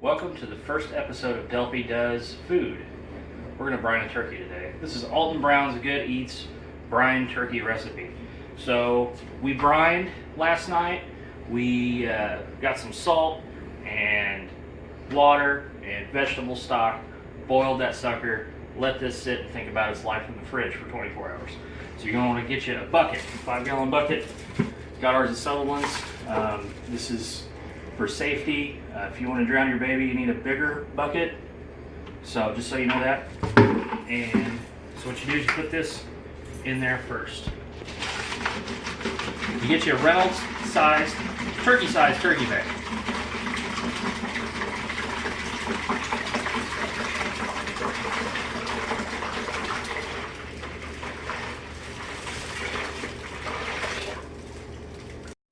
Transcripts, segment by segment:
Welcome to the first episode of Delpy Does Food. We're going to brine a turkey today. This is Alton Brown's Good Eats brine turkey recipe. So we brined last night. We got some salt and water and vegetable stock, boiled that sucker, let this sit and think about its life in the fridge for 24 hours. So you're going to want to get you a bucket, a 5-gallon bucket. Got ours at Sutherland's. This is for safety. If you want to drown your baby, you need a bigger bucket. So just so you know that. And so what you do is you put this in there first. You get you a Reynolds sized, turkey bag.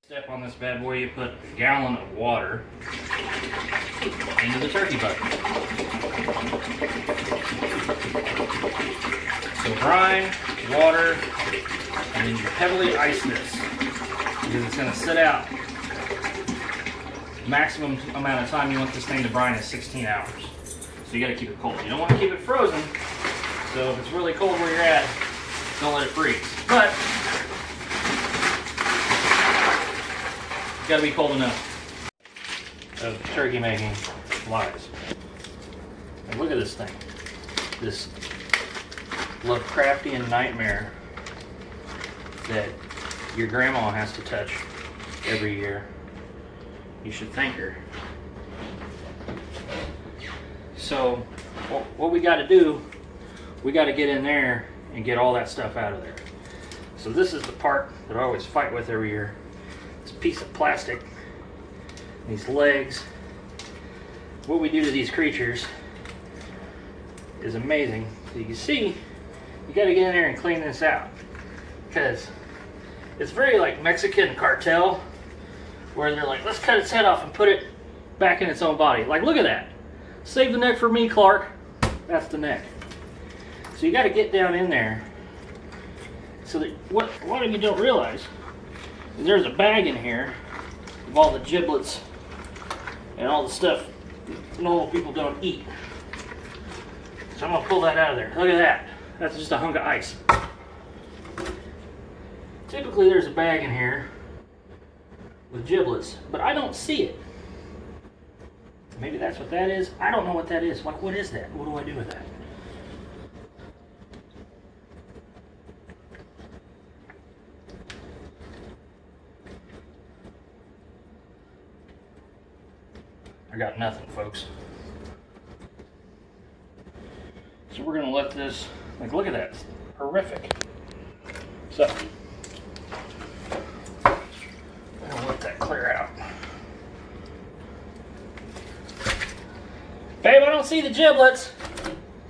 Step on this bad boy, you put a gallon of water into the turkey bucket. So brine, water, and then you heavily ice this because it's going to sit out. Maximum amount of time you want this thing to brine is 16 hours. So you got to keep it cold. You don't want to keep it frozen. So if it's really cold where you're at, don't let it freeze. But it's got to be cold enough. Of turkey making lies. And look at this thing. This Lovecraftian nightmare that your grandma has to touch every year. You should thank her. So what we got to do, we got to get in there and get all that stuff out of there. So this is the part that I always fight with every year. This piece of plastic, these legs. What we do to these creatures is amazing. So you can see, you got to get in there and clean this out because it's very like Mexican cartel where they're like, let's cut its head off and put it back in its own body. Like, look at that. Save the neck for me, Clark. That's the neck. So you got to get down in there. So that what a lot of you don't realize is there's a bag in here of all the giblets and all the stuff normal people don't eat. So I'm going to pull that out of there. Look at that. That's just a hunk of ice. Typically there's a bag in here with giblets, but I don't see it. Maybe that's what that is. I don't know what that is. Like, what is that? What do I do with that? I got nothing, folks. So we're gonna let this, like, look at that, it's horrific. So, I'm gonna let that clear out. Babe, I don't see the giblets.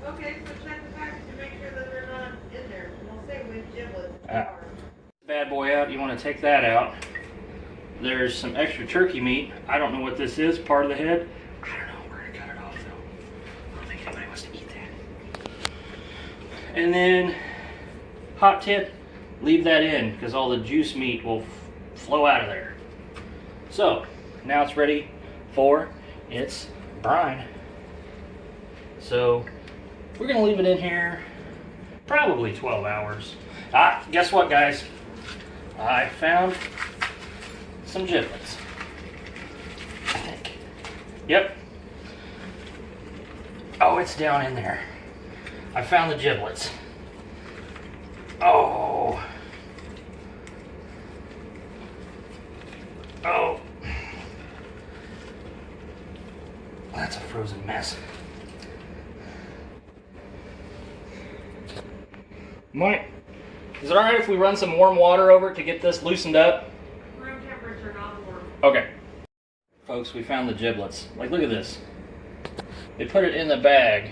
Okay, so check the package to make sure that they're not in there. We'll say with giblets. Bad boy out, you wanna take that out. There's some extra turkey meat. I don't know what this is, part of the head. I don't know, we're gonna cut it off though. I don't think anybody wants to eat that. And then, hot tip, leave that in because all the juice meat will flow out of there. So, now it's ready for its brine. So, we're gonna leave it in here probably 12 hours. Guess what, guys? I found some giblets, I think. Yep. Oh, it's down in there. I found the giblets. Oh. Oh. That's a frozen mess. Mike, is it alright if we run some warm water over it to get this loosened up? Room temperature, not warm. Okay. Folks, we found the giblets. Like, look at this. They put it in the bag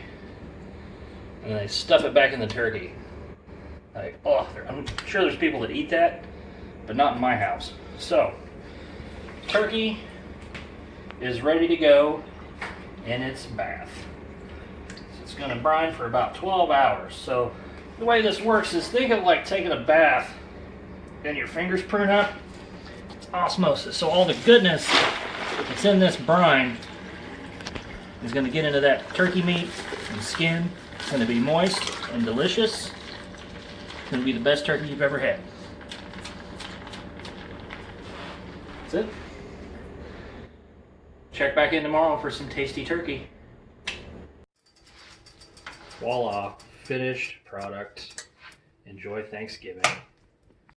and they stuff it back in the turkey. Like, oh, I'm sure there's people that eat that, but not in my house. So, turkey is ready to go in its bath. So it's going to brine for about 12 hours. So, the way this works is think of like taking a bath and your fingers prune up. It's osmosis. So all the goodness that's in this brine is going to get into that turkey meat and skin. It's going to be moist and delicious. It's going to be the best turkey you've ever had. That's it. Check back in tomorrow for some tasty turkey. Voila, finished product. Enjoy Thanksgiving.